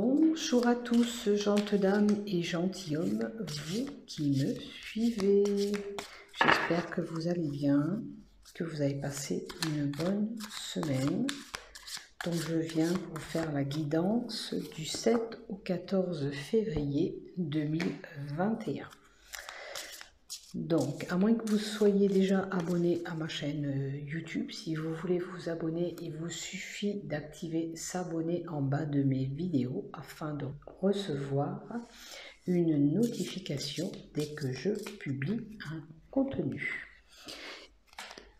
Bonjour à tous, gentes dames et gentilshommes, vous qui me suivez. J'espère que vous allez bien, que vous avez passé une bonne semaine. Donc je viens vous faire la guidance du 7 au 14 février 2021. Donc, à moins que vous soyez déjà abonné à ma chaîne YouTube, si vous voulez vous abonner, il vous suffit d'activer s'abonner en bas de mes vidéos afin de recevoir une notification dès que je publie un contenu.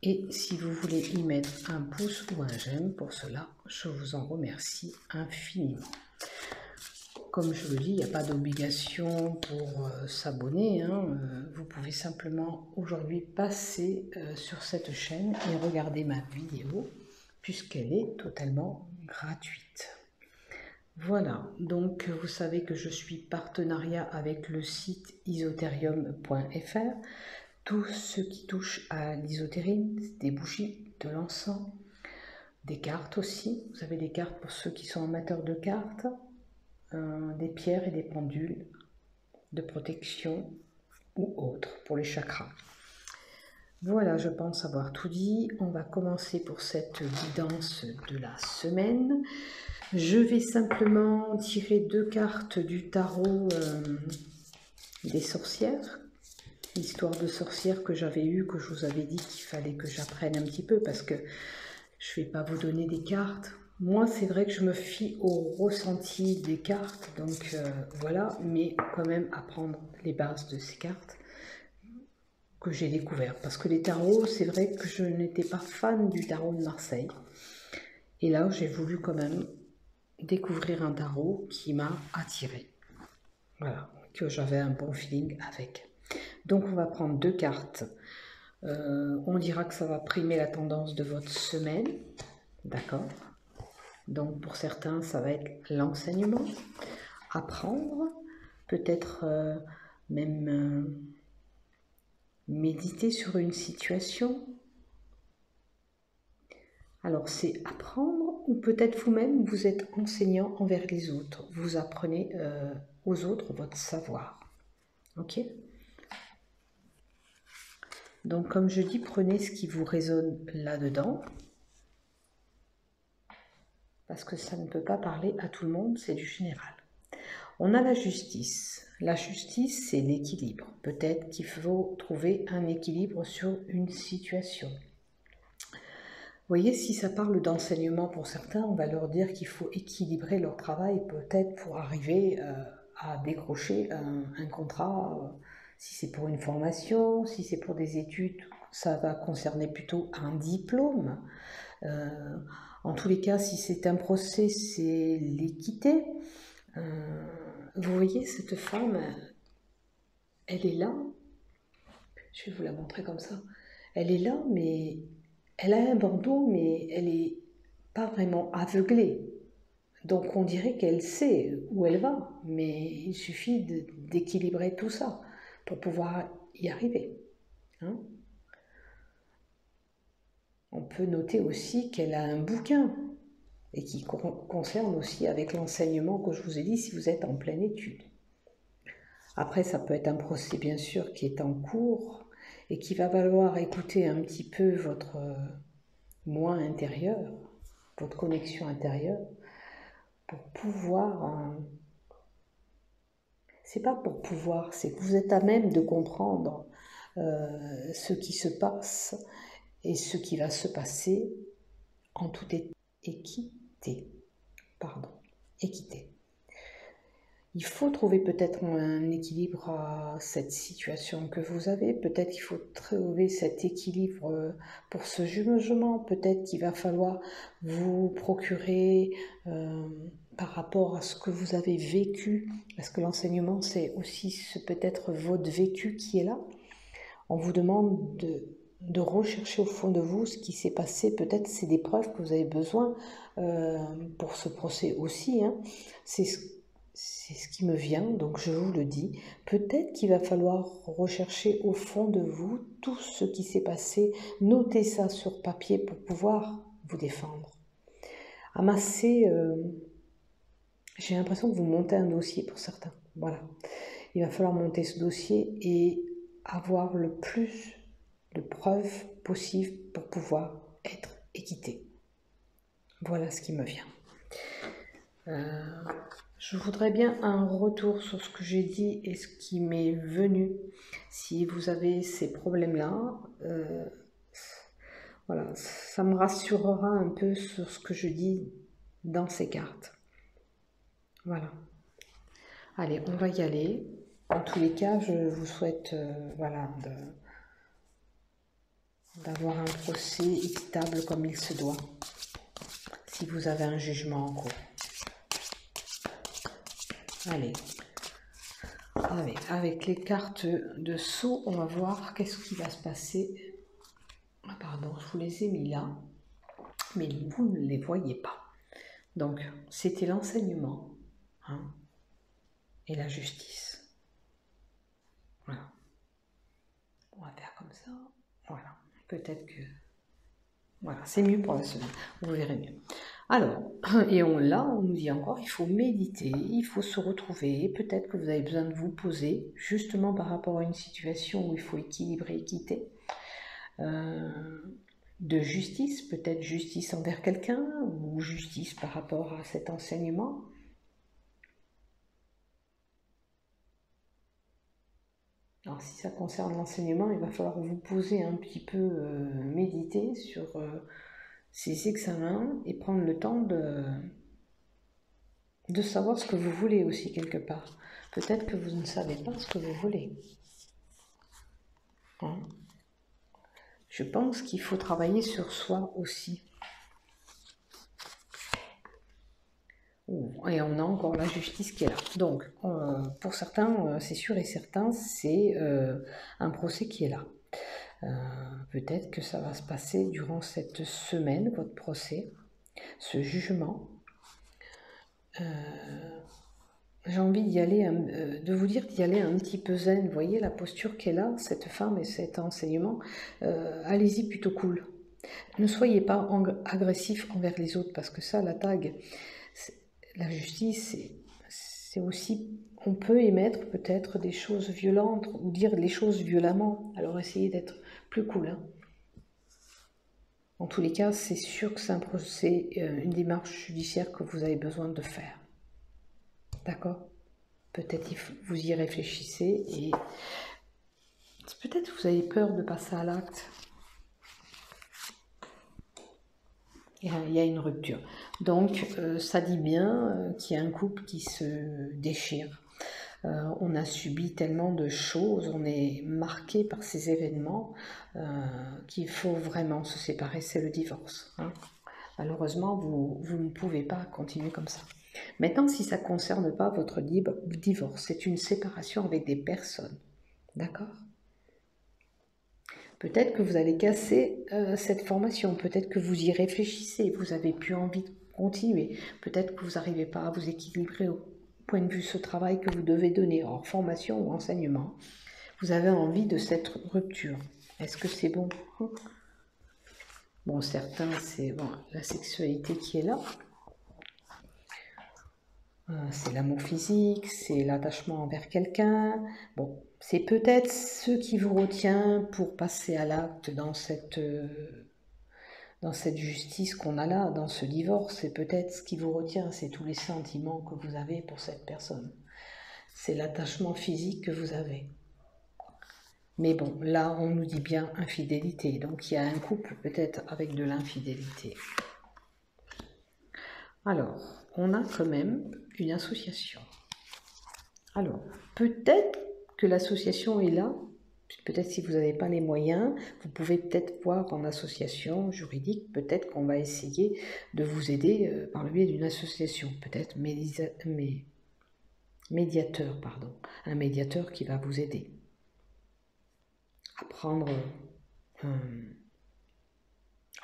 Et si vous voulez y mettre un pouce ou un j'aime, pour cela, je vous en remercie infiniment. Comme je le dis, il n'y a pas d'obligation pour s'abonner. Vous pouvez simplement aujourd'hui passer sur cette chaîne et regarder ma vidéo puisqu'elle est totalement gratuite. Voilà, donc vous savez que je suis partenariat avec le site esoterium.fr. Tout ce qui touche à l'ésotérie, des bougies, de l'encens, des cartes aussi. Vous avez des cartes pour ceux qui sont amateurs de cartes. Des pierres et des pendules de protection ou autres pour les chakras. Voilà, je pense avoir tout dit. On va commencer pour cette guidance de la semaine. Je vais simplement tirer 2 cartes du tarot des sorcières, l'histoire de sorcières que j'avais eue, que je vous avais dit qu'il fallait que j'apprenne un petit peu parce que je ne vais pas vous donner des cartes. Moi, c'est vrai que je me fie au ressenti des cartes, donc voilà, mais quand même apprendre les bases de ces cartes que j'ai découvert. Parce que les tarots, c'est vrai que je n'étais pas fan du tarot de Marseille. Et là, j'ai voulu quand même découvrir un tarot qui m'a attiré. Voilà, que j'avais un bon feeling avec. Donc, on va prendre 2 cartes. On dira que ça va primer la tendance de votre semaine. D'accord ? Donc pour certains, ça va être l'enseignement, apprendre, peut-être même méditer sur une situation. Alors c'est apprendre ou peut-être vous-même, vous êtes enseignant envers les autres. Vous apprenez aux autres votre savoir. Ok ? Donc comme je dis, prenez ce qui vous résonne là-dedans. Parce que ça ne peut pas parler à tout le monde, c'est du général. On a la justice. La justice, c'est l'équilibre. Peut-être qu'il faut trouver un équilibre sur une situation. Vous voyez, si ça parle d'enseignement pour certains, on va leur dire qu'il faut équilibrer leur travail, peut-être pour arriver à décrocher un contrat. Si c'est pour une formation, si c'est pour des études, ça va concerner plutôt un diplôme. En tous les cas, si c'est un procès, c'est l'équité. Vous voyez, cette femme, elle est là. Je vais vous la montrer comme ça. Elle est là, mais elle a un bandeau, mais elle n'est pas vraiment aveuglée. Donc on dirait qu'elle sait où elle va, mais il suffit d'équilibrer tout ça pour pouvoir y arriver. On peut noter aussi qu'elle a un bouquin et qui concerne aussi avec l'enseignement que je vous ai dit si vous êtes en pleine étude. Après, ça peut être un procès bien sûr qui est en cours et qui va falloir écouter un petit peu votre moi intérieur, votre connexion intérieure pour pouvoir... c'est pas pour pouvoir, c'est que vous êtes à même de comprendre ce qui se passe et ce qui va se passer en toute équité. Équité. Il faut trouver peut-être un équilibre à cette situation que vous avez. Peut-être qu'il faut trouver cet équilibre pour ce jugement. Peut-être qu'il va falloir vous procurer par rapport à ce que vous avez vécu. Parce que l'enseignement, c'est aussi peut-être votre vécu qui est là. On vous demande de rechercher au fond de vous ce qui s'est passé. Peut-être c'est des preuves que vous avez besoin pour ce procès aussi. C'est ce qui me vient, donc je vous le dis. Peut-être qu'il va falloir rechercher au fond de vous tout ce qui s'est passé. Notez ça sur papier pour pouvoir vous défendre. Amassez J'ai l'impression que vous montez un dossier pour certains. Voilà. Il va falloir monter ce dossier et avoir le plus de preuves possibles pour pouvoir être équité. Voilà ce qui me vient. Je voudrais bien un retour sur ce que j'ai dit et ce qui m'est venu. Si vous avez ces problèmes-là, voilà, ça me rassurera un peu sur ce que je dis dans ces cartes. Voilà. Allez, on va y aller. En tous les cas, je vous souhaite voilà, d'avoir un procès équitable comme il se doit, si vous avez un jugement en cours. Allez, avec les cartes de sceau, on va voir qu'est-ce qui va se passer. Ah pardon, je vous les ai mis là, mais vous ne les voyez pas. Donc, c'était l'enseignement, hein, et la justice. Voilà. On va faire comme ça. Voilà. Peut-être que... Voilà, c'est mieux pour la semaine. Vous verrez mieux. Alors, et là, on nous dit encore, il faut méditer, il faut se retrouver. Peut-être que vous avez besoin de vous poser, justement par rapport à une situation où il faut équilibrer, équité. De justice, peut-être justice envers quelqu'un, ou justice par rapport à cet enseignement. Alors si ça concerne l'enseignement, il va falloir vous poser un petit peu, méditer sur ces examens et prendre le temps de savoir ce que vous voulez aussi quelque part. Peut-être que vous ne savez pas ce que vous voulez. Hein? Je pense qu'il faut travailler sur soi aussi. Et on a encore la justice qui est là. Donc, pour certains, c'est sûr et certain, c'est un procès qui est là. Peut-être que ça va se passer durant cette semaine, votre procès, ce jugement. J'ai envie d'y aller, de vous dire d'y aller un petit peu zen. Vous voyez la posture qu'elle a, cette femme et cet enseignement. Allez-y plutôt cool. Ne soyez pas agressif envers les autres, parce que ça, la tag, la justice, c'est aussi, on peut émettre peut-être des choses violentes ou dire les choses violemment. Alors essayez d'être plus cool. Hein. En tous les cas, c'est sûr que c'est un procès, une démarche judiciaire que vous avez besoin de faire. D'accord? Peut-être vous y réfléchissez et peut-être vous avez peur de passer à l'acte. Il y a une rupture. Donc, ça dit bien qu'il y a un couple qui se déchire. On a subi tellement de choses, on est marqué par ces événements qu'il faut vraiment se séparer, c'est le divorce. Hein. Malheureusement, vous ne pouvez pas continuer comme ça. Maintenant, si ça ne concerne pas votre divorce, c'est une séparation avec des personnes. D'accord ? Peut-être que vous allez casser cette formation, peut-être que vous y réfléchissez, vous n'avez plus envie de continuer, peut-être que vous n'arrivez pas à vous équilibrer au point de vue ce travail que vous devez donner, hors formation ou enseignement. Vous avez envie de cette rupture. Est-ce que c'est bon? Bon, certains, c'est bon, la sexualité qui est là. C'est l'amour physique, c'est l'attachement envers quelqu'un. Bon, c'est peut-être ce qui vous retient pour passer à l'acte dans cette justice qu'on a là, dans ce divorce. C'est peut-être ce qui vous retient, c'est tous les sentiments que vous avez pour cette personne. C'est l'attachement physique que vous avez. Mais bon, là, on nous dit bien infidélité. Donc, il y a un couple peut-être avec de l'infidélité. Alors, on a quand même une association. Alors, peut-être que l'association est là. Peut-être si vous n'avez pas les moyens, vous pouvez peut-être voir en association juridique, peut-être qu'on va essayer de vous aider par le biais d'une association. Peut-être médiateur, pardon. Un médiateur qui va vous aider à prendre...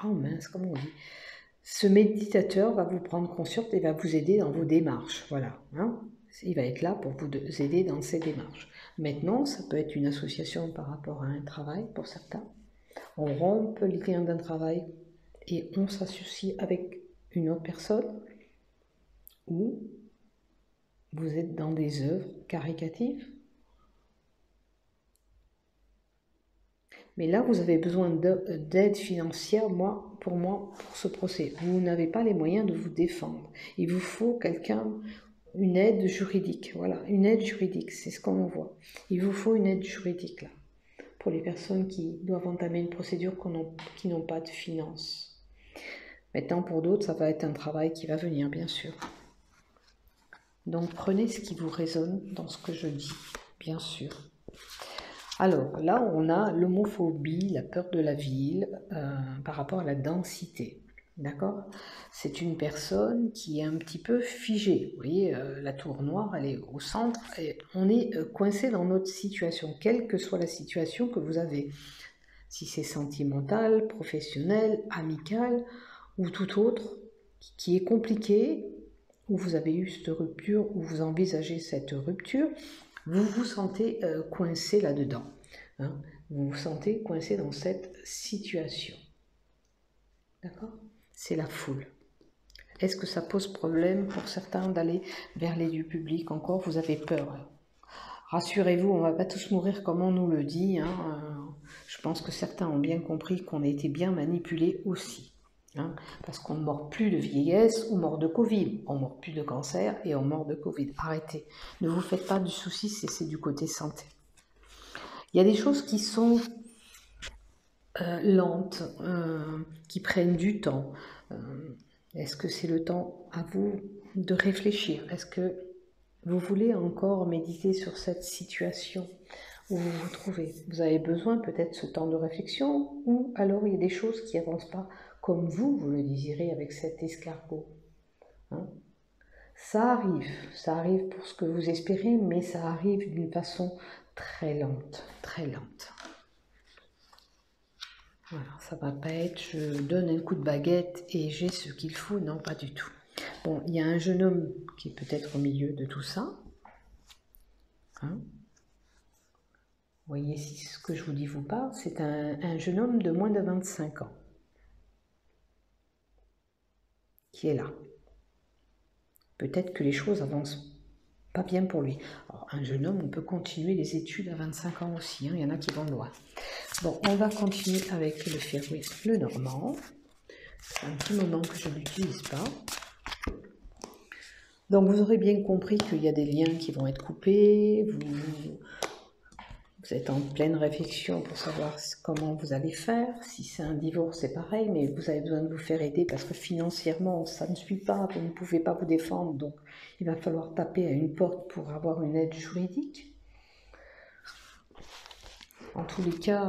oh mince, comment on dit? Ce médiateur va vous prendre conscience et va vous aider dans vos démarches. Voilà. Hein, il va être là pour vous aider dans ces démarches. Maintenant, ça peut être une association par rapport à un travail pour certains. On rompt le lien d'un travail et on s'associe avec une autre personne. Ou Vous êtes dans des œuvres caricatives. Mais là, vous avez besoin d'aide financière, pour ce procès. Vous n'avez pas les moyens de vous défendre. Il vous faut une aide juridique. Voilà, une aide juridique, c'est ce qu'on voit. Il vous faut une aide juridique, là, pour les personnes qui doivent entamer une procédure qui n'ont pas de finances. Maintenant, pour d'autres, ça va être un travail qui va venir, bien sûr. Donc, prenez ce qui vous résonne dans ce que je dis, bien sûr. Alors, là, on a l'homophobie, la peur de la ville, par rapport à la densité. D'accord? C'est une personne qui est un petit peu figée. Vous voyez, la tour noire, elle est au centre et on est coincé dans notre situation, quelle que soit la situation que vous avez. Si c'est sentimental, professionnel, amical ou tout autre, qui est compliqué, où vous avez eu cette rupture, où vous envisagez cette rupture, vous vous sentez coincé là-dedans. Hein, vous vous sentez coincé dans cette situation. D'accord? C'est la foule. Est-ce que ça pose problème pour certains d'aller vers les lieux publics? Encore, vous avez peur. Rassurez-vous, on ne va pas tous mourir comme on nous le dit. Hein. Je pense que certains ont bien compris qu'on a été bien manipulés aussi. Hein, parce qu'on ne mord plus de vieillesse ou mort de Covid. On ne mord plus de cancer et on mord de Covid. Arrêtez. Ne vous faites pas du souci, c'est du côté santé. Il y a des choses qui sont lentes, qui prennent du temps. Est-ce que c'est le temps à vous de réfléchir? Est-ce que vous voulez encore méditer sur cette situation où vous vous trouvez? Vous avez besoin peut-être de ce temps de réflexion, ou alors il y a des choses qui n'avancent pas comme vous le désirez avec cet escargot. Hein? Ça arrive pour ce que vous espérez, mais ça arrive d'une façon très lente, très lente. Voilà, ça va pas être je donne un coup de baguette et j'ai ce qu'il faut, non, pas du tout. Bon, il y a un jeune homme qui est peut-être au milieu de tout ça. Hein? Vous voyez si ce que je vous dis vous parle, c'est un jeune homme de moins de 25 ans qui est là. Peut-être que les choses avancent pas bien pour lui. Alors, un jeune homme, on peut continuer les études à 25 ans aussi, hein, il y en a qui vont loin. Bon, on va continuer avec le ferrouille, le normand. C'est un petit moment que je ne l'utilise pas. Donc vous aurez bien compris qu'il y a des liens qui vont être coupés, vous êtes en pleine réflexion pour savoir comment vous allez faire. Si c'est un divorce, c'est pareil, mais vous avez besoin de vous faire aider parce que financièrement, ça ne suit pas, vous ne pouvez pas vous défendre, donc il va falloir taper à une porte pour avoir une aide juridique. En tous les cas,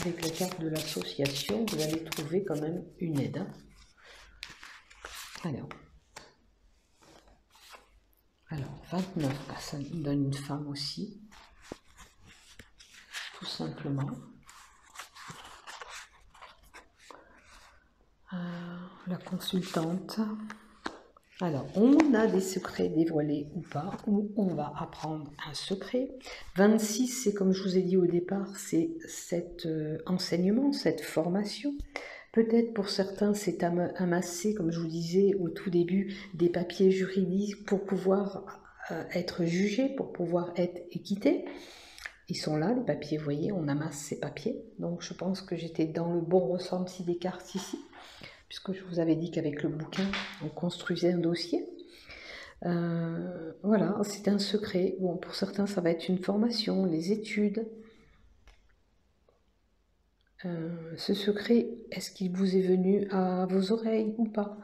avec la carte de l'association, vous allez trouver quand même une aide. Hein. Alors, 29, ça nous donne une femme aussi. Tout simplement. La consultante. Alors, on a des secrets dévoilés ou pas, ou on va apprendre un secret. 26, c'est comme je vous ai dit au départ, c'est cet enseignement, cette formation. Peut-être pour certains, c'est amasser, comme je vous disais au tout début, des papiers juridiques pour pouvoir être jugé, pour pouvoir être équité. Ils sont là, les papiers, vous voyez, on amasse ces papiers. Donc je pense que j'étais dans le bon ressenti des cartes ici, puisque je vous avais dit qu'avec le bouquin, on construisait un dossier. Voilà, c'est un secret. Bon, pour certains, ça va être une formation, les études. Ce secret, est-ce qu'il vous est venu à vos oreilles ou pas?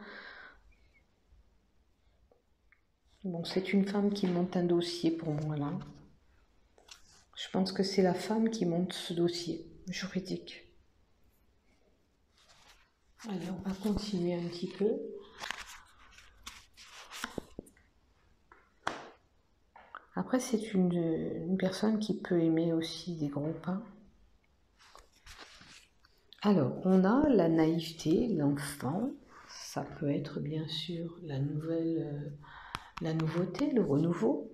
Bon, c'est une femme qui monte un dossier pour moi, là. Je pense que c'est la femme qui monte ce dossier juridique. Allez, on va continuer un petit peu. Après, c'est une personne qui peut aimer aussi des gros pains. Alors, on a la naïveté, l'enfant. Ça peut être bien sûr la nouveauté, le renouveau.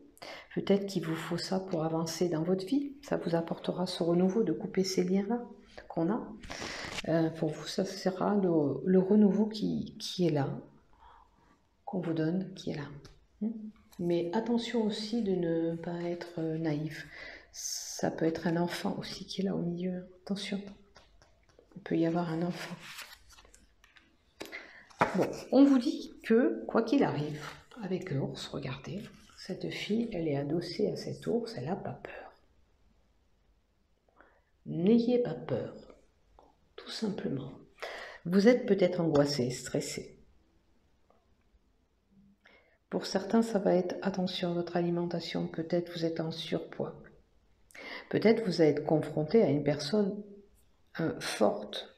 Peut-être qu'il vous faut ça pour avancer dans votre vie. Ça vous apportera ce renouveau, de couper ces liens-là qu'on a. Pour vous, ça sera le renouveau qui est là, qu'on vous donne, qui est là. Mais attention aussi de ne pas être naïf. Ça peut être un enfant aussi qui est là au milieu. Attention, il peut y avoir un enfant. Bon, on vous dit que, quoi qu'il arrive, avec l'ours, regardez, cette fille, elle est adossée à cet ours, elle n'a pas peur. N'ayez pas peur, tout simplement. Vous êtes peut-être angoissé, stressé. Pour certains, ça va être attention à votre alimentation. Peut-être vous êtes en surpoids. Peut-être vous allez être confronté à une personne forte,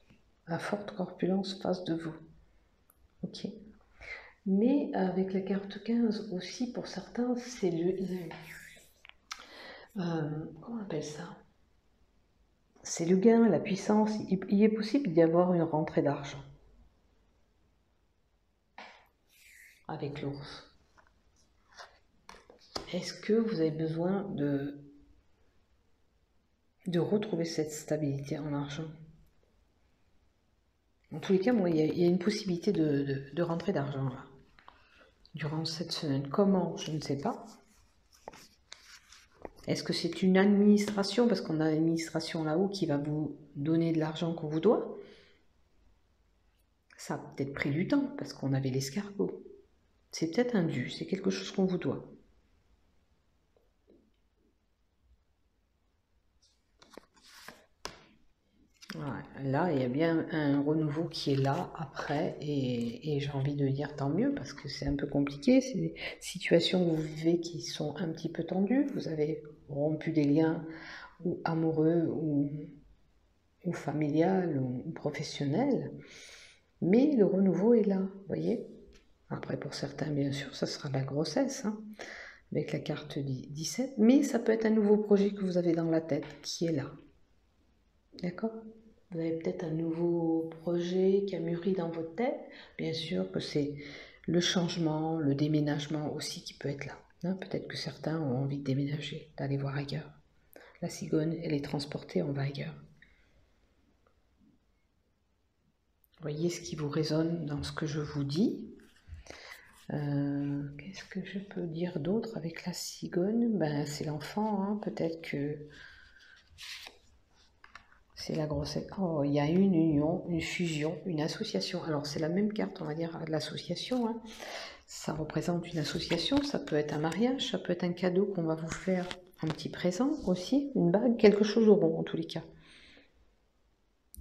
à forte corpulence face de vous. Ok. Mais avec la carte 15 aussi, pour certains, c'est comment on appelle ça? C'est le gain, la puissance. Il est possible d'y avoir une rentrée d'argent avec l'ours. Est-ce que vous avez besoin de retrouver cette stabilité en argent? En tous les cas, moi, il y a une possibilité de rentrée d'argent là, durant cette semaine. Comment? Je ne sais pas. Est-ce que c'est une administration, parce qu'on a l'administration là-haut qui va vous donner de l'argent qu'on vous doit? Ça a peut-être pris du temps, parce qu'on avait l'escargot. C'est peut-être un dû, c'est quelque chose qu'on vous doit. Ouais, là, il y a bien un renouveau qui est là après, et j'ai envie de dire tant mieux, parce que c'est un peu compliqué, c'est des situations que vous vivez qui sont un petit peu tendues, vous avez rompu des liens ou amoureux ou familial ou professionnel, mais le renouveau est là, vous voyez. Après, pour certains, bien sûr, ça sera la grossesse, hein, avec la carte 17, mais ça peut être un nouveau projet que vous avez dans la tête qui est là. D'accord? Vous avez peut-être un nouveau projet qui a mûri dans votre tête. Bien sûr que c'est le changement, le déménagement aussi qui peut être là. Hein, peut-être que certains ont envie de déménager, d'aller voir ailleurs. La cigogne, elle est transportée, on va ailleurs. Voyez ce qui vous résonne dans ce que je vous dis. Qu'est-ce que je peux dire d'autre avec la cigogne? Ben, c'est l'enfant, hein. Peut-être que c'est la grossesse. Oh, il y a une union, une fusion, une association. Alors, c'est la même carte, on va dire, de l'association. Hein. Ça représente une association, ça peut être un mariage, ça peut être un cadeau qu'on va vous faire, un petit présent aussi, une bague, quelque chose de rond en tous les cas.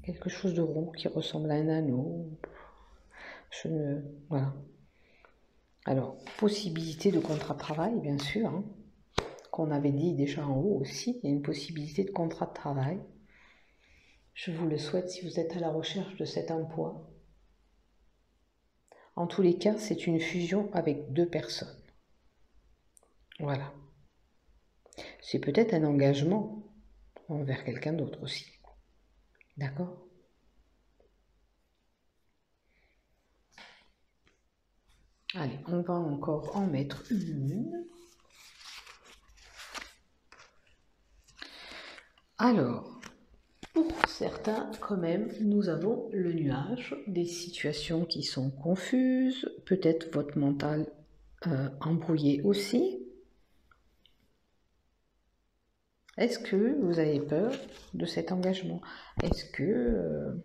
Quelque chose de rond qui ressemble à un anneau. Voilà. Alors, possibilité de contrat de travail, bien sûr, hein, qu'on avait dit déjà en haut aussi, il y a une possibilité de contrat de travail. Je vous le souhaite si vous êtes à la recherche de cet emploi. En tous les cas, c'est une fusion avec 2 personnes. Voilà. C'est peut-être un engagement envers quelqu'un d'autre aussi. D'accord? Allez, on va encore en mettre une. Alors, pour certains, quand même, nous avons le nuage, des situations qui sont confuses, peut-être votre mental embrouillé aussi. Est-ce que vous avez peur de cet engagement? Est-ce que...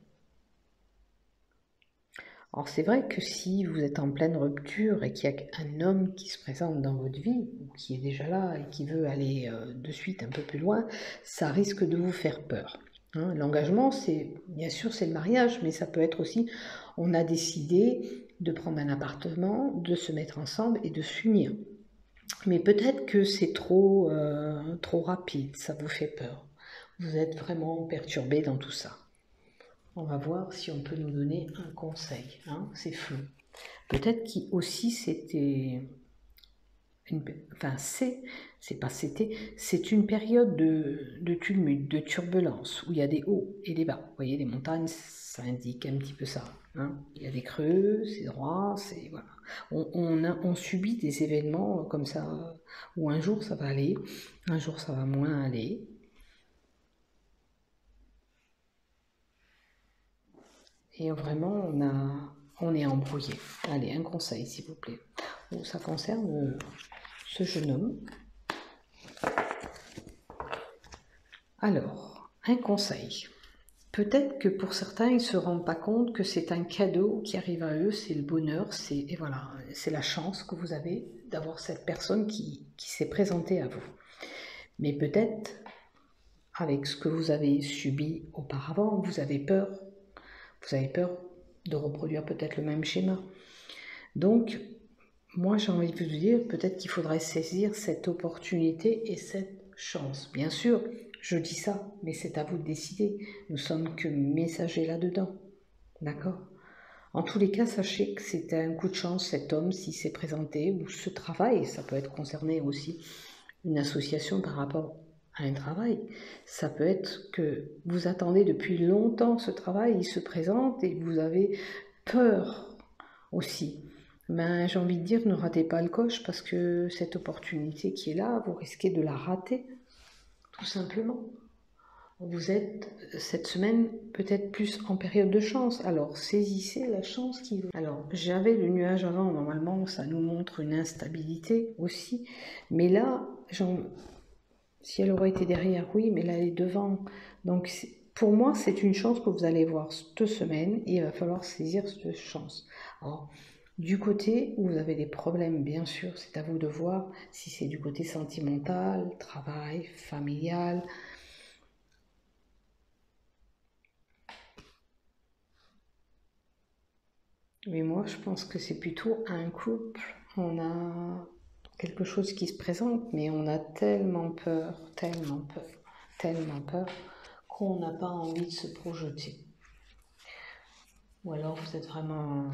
Alors c'est vrai que si vous êtes en pleine rupture et qu'il y a un homme qui se présente dans votre vie, ou qui est déjà là et qui veut aller de suite un peu plus loin, ça risque de vous faire peur. Hein, l'engagement, c'est bien sûr c'est le mariage, mais ça peut être aussi, on a décidé de prendre un appartement, de se mettre ensemble et de s'unir. Mais peut-être que c'est trop rapide, ça vous fait peur. Vous êtes vraiment perturbé dans tout ça. On va voir si on peut nous donner un conseil. Hein, c'est flou. Peut-être qu'aussi c'était... Enfin, c'est une période de tumulte, de turbulence, où il y a des hauts et des bas. Vous voyez, les montagnes, ça indique un petit peu ça. Hein. Il y a des creux, c'est droit, c'est... Voilà. On subit des événements comme ça, où un jour ça va aller, un jour ça va moins aller. Et vraiment, on est embrouillé. Allez, un conseil, s'il vous plaît. Ça concerne ce jeune homme. Alors, un conseil. Peut-être que pour certains, ils ne se rendent pas compte que c'est un cadeau qui arrive à eux, c'est le bonheur, et voilà, c'est la chance que vous avez d'avoir cette personne qui s'est présentée à vous. Mais peut-être, avec ce que vous avez subi auparavant, vous avez peur de reproduire peut-être le même schéma. Donc, moi j'ai envie de vous dire, peut-être qu'il faudrait saisir cette opportunité et cette chance. Bien sûr, je dis ça, mais c'est à vous de décider. Nous sommes que messagers là-dedans. D'accord? En tous les cas, sachez que c'était un coup de chance, cet homme, s'il s'est présenté, ou ce travail, ça peut être concerné aussi une association par rapport à un travail. Ça peut être que vous attendez depuis longtemps ce travail, il se présente et vous avez peur aussi. Mais j'ai envie de dire, ne ratez pas le coche parce que cette opportunité qui est là, vous risquez de la rater, tout simplement. Vous êtes cette semaine peut-être plus en période de chance, alors saisissez la chance qui vous... Alors j'avais le nuage avant, normalement ça nous montre une instabilité aussi, mais là, si elle aurait été derrière, oui, mais là elle est devant, donc pour moi c'est une chance que vous allez voir cette semaine et il va falloir saisir cette chance. Alors, du côté où vous avez des problèmes, bien sûr, c'est à vous de voir si c'est du côté sentimental, travail, familial. Mais moi, je pense que c'est plutôt un couple. On a quelque chose qui se présente, mais on a tellement peur, qu'on n'a pas envie de se projeter. Ou alors vous êtes vraiment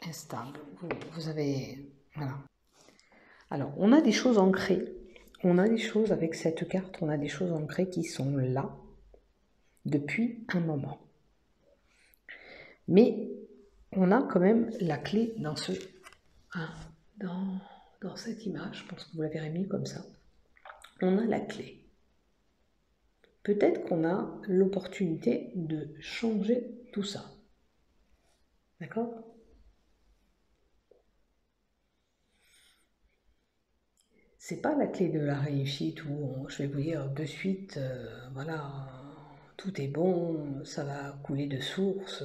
instable. Vous avez... Voilà. Alors, on a des choses ancrées. On a des choses avec cette carte, on a des choses ancrées qui sont là depuis un moment. Mais on a quand même la clé dans dans cette image, je pense que vous la verrez mis comme ça. On a la clé. Peut-être qu'on a l'opportunité de changer tout ça. D'accord? C'est pas la clé de la réussite où je vais vous dire de suite, voilà, tout est bon, ça va couler de source.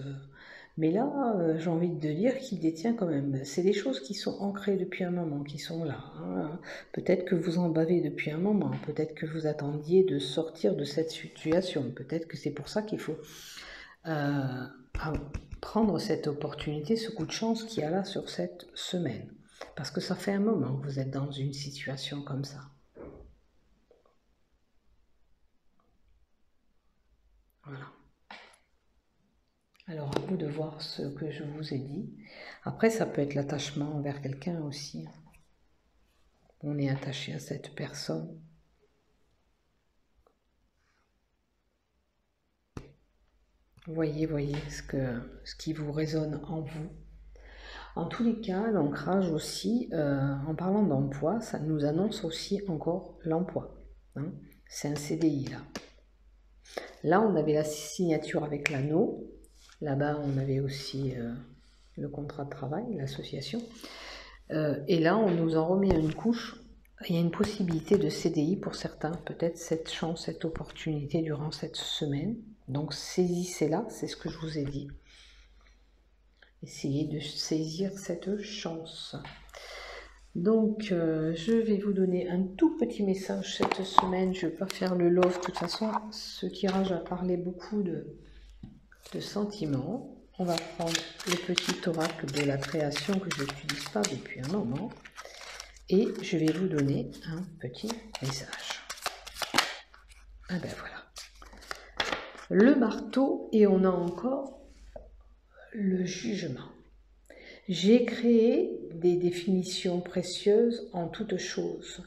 Mais là, j'ai envie de dire qu'il détient quand même. C'est des choses qui sont ancrées depuis un moment, qui sont là. Hein. Peut-être que vous en bavez depuis un moment, peut-être que vous attendiez de sortir de cette situation, peut-être que c'est pour ça qu'il faut prendre cette opportunité, ce coup de chance qu'il y a là sur cette semaine. Parce que ça fait un moment que vous êtes dans une situation comme ça. Voilà. Alors, à vous de voir ce que je vous ai dit. Après, ça peut être l'attachement envers quelqu'un aussi. On est attaché à cette personne. Voyez ce qui vous résonne en vous. En tous les cas, l'ancrage aussi, en parlant d'emploi, ça nous annonce aussi encore l'emploi. Hein. C'est un CDI là. Là, on avait la signature avec l'anneau. Là-bas, on avait aussi le contrat de travail, l'association. Et là, on nous en remet une couche. Il y a une possibilité de CDI pour certains, peut-être cette chance, cette opportunité durant cette semaine. Donc, saisissez-la, c'est ce que je vous ai dit. Essayez de saisir cette chance. Donc, je vais vous donner un tout petit message cette semaine. Je ne vais pas faire le love. De toute façon, ce tirage a parlé beaucoup de sentiments. On va prendre le petit oracle de la création que je n'utilise pas depuis un moment. Et je vais vous donner un petit message. Ah ben voilà. Le marteau et on a encore le jugement. J'ai créé des définitions précieuses en toutes choses.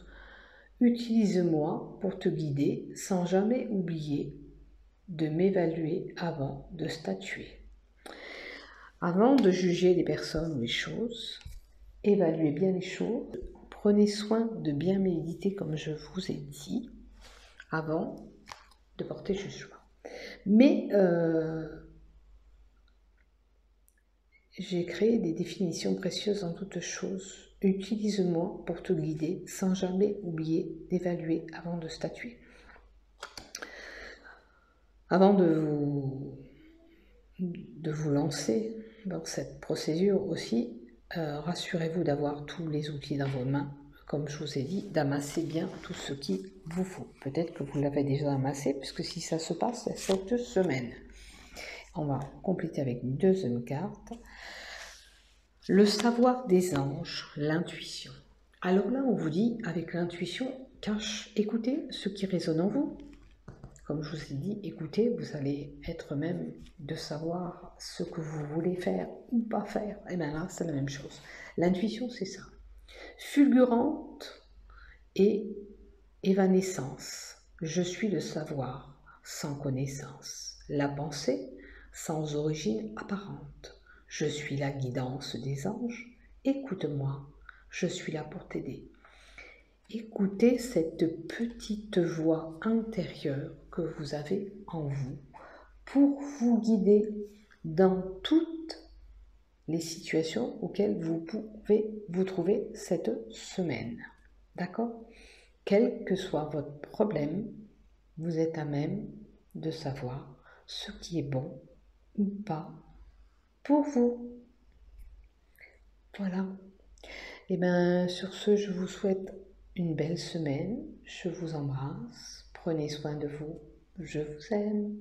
Utilise-moi pour te guider sans jamais oublier de m'évaluer avant de statuer. Avant de juger les personnes ou les choses, évaluez bien les choses. Prenez soin de bien méditer comme je vous ai dit avant de porter jugement. Mais J'ai créé des définitions précieuses en toutes choses. Utilise-moi pour te guider sans jamais oublier d'évaluer avant de statuer. Avant de vous lancer dans cette procédure aussi, rassurez-vous d'avoir tous les outils dans vos mains. Comme je vous ai dit, d'amasser bien tout ce qu'il vous faut. Peut-être que vous l'avez déjà amassé, puisque si ça se passe cette semaine. On va compléter avec une deuxième carte. Le savoir des anges, l'intuition. Alors là, on vous dit, avec l'intuition, écoutez ce qui résonne en vous. Comme je vous ai dit, écoutez, vous allez être même de savoir ce que vous voulez faire ou pas faire. Et bien là, c'est la même chose. L'intuition, c'est ça. Fulgurante et évanescence. Je suis le savoir sans connaissance. La pensée sans origine apparente. Je suis la guidance des anges. Écoute-moi, je suis là pour t'aider. Écoutez cette petite voix intérieure que vous avez en vous pour vous guider dans toutes les situations auxquelles vous pouvez vous trouver cette semaine. D'accord ? Quel que soit votre problème, vous êtes à même de savoir ce qui est bon ou pas pour vous. Voilà. Et bien, sur ce, je vous souhaite une belle semaine. Je vous embrasse. Prenez soin de vous. Je vous aime.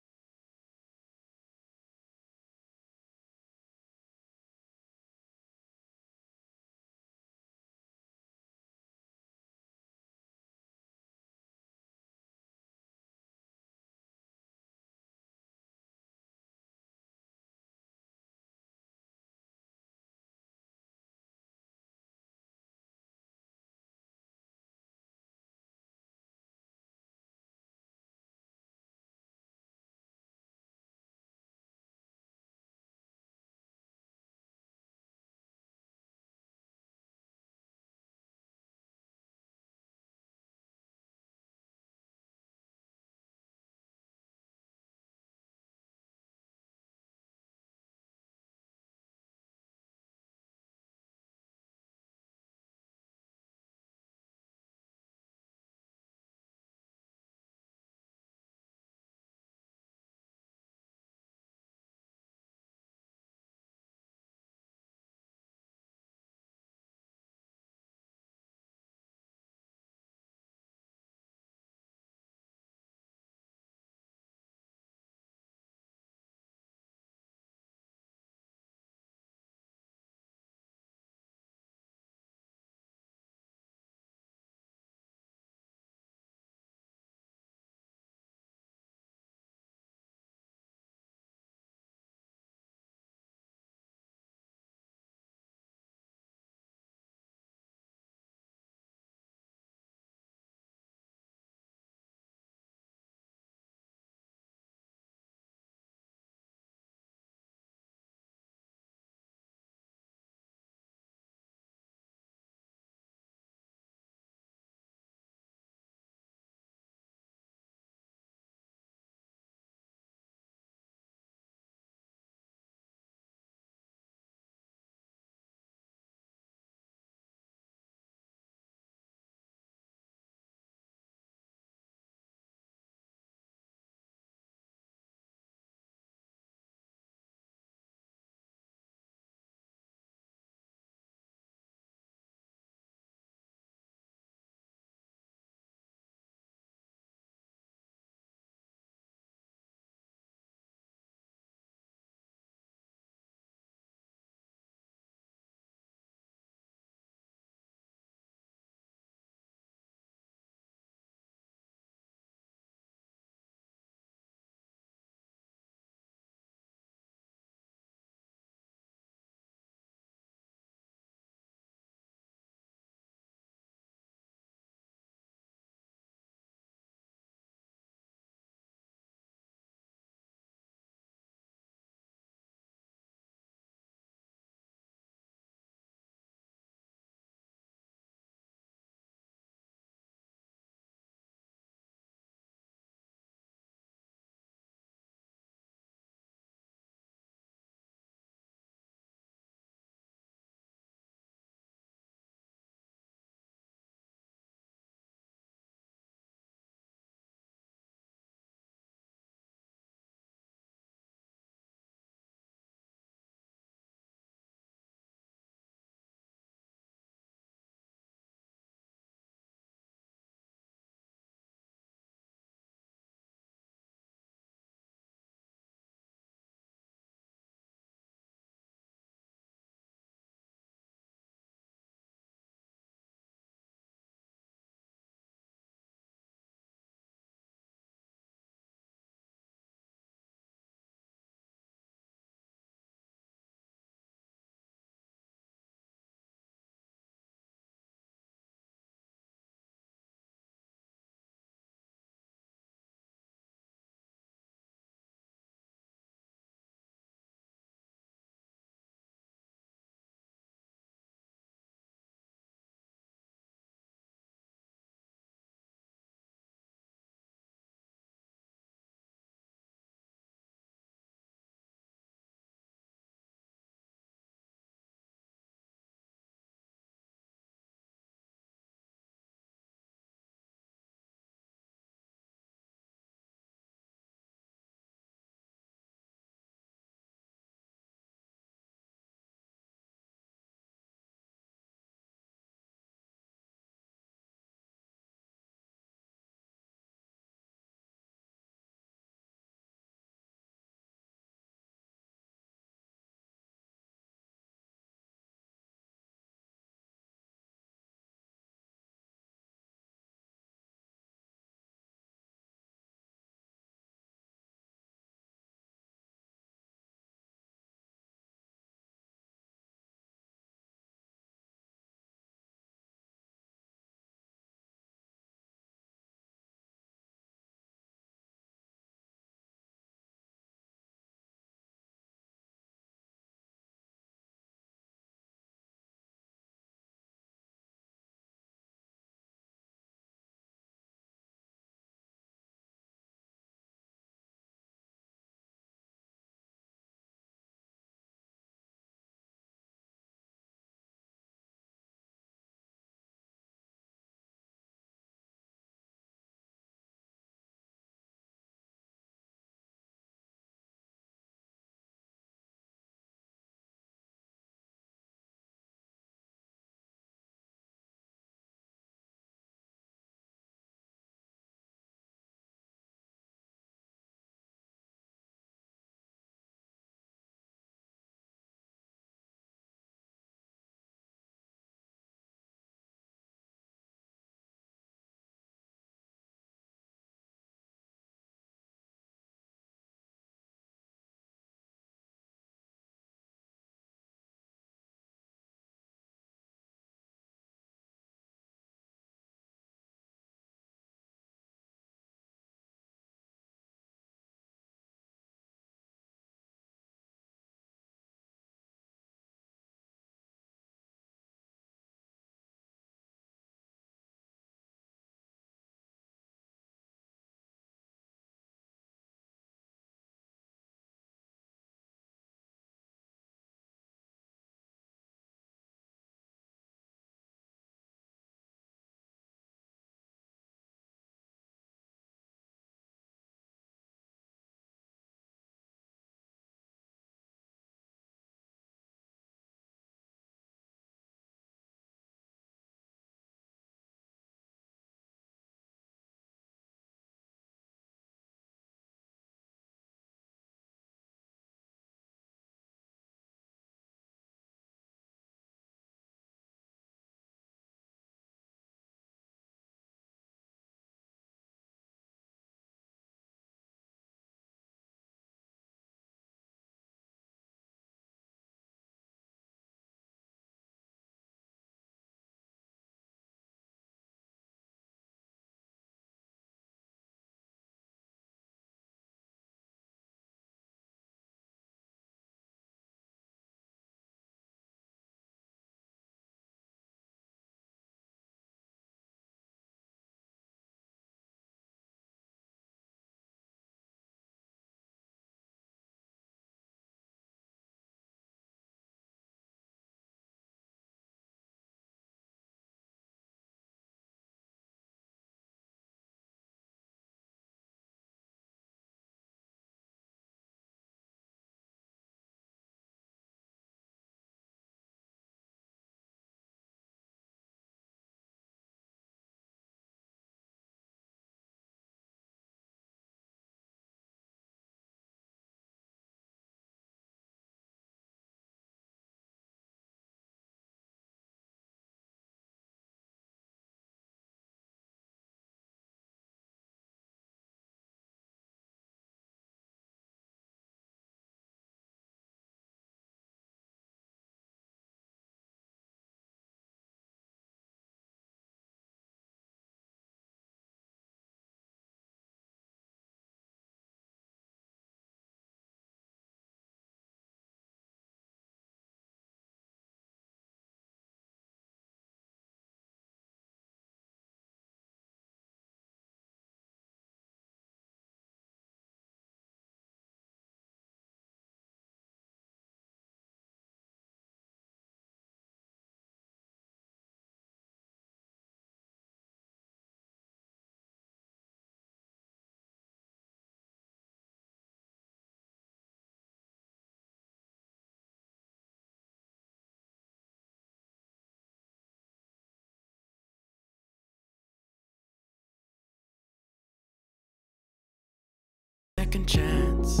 second chance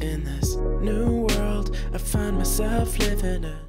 in this new world I find myself living in.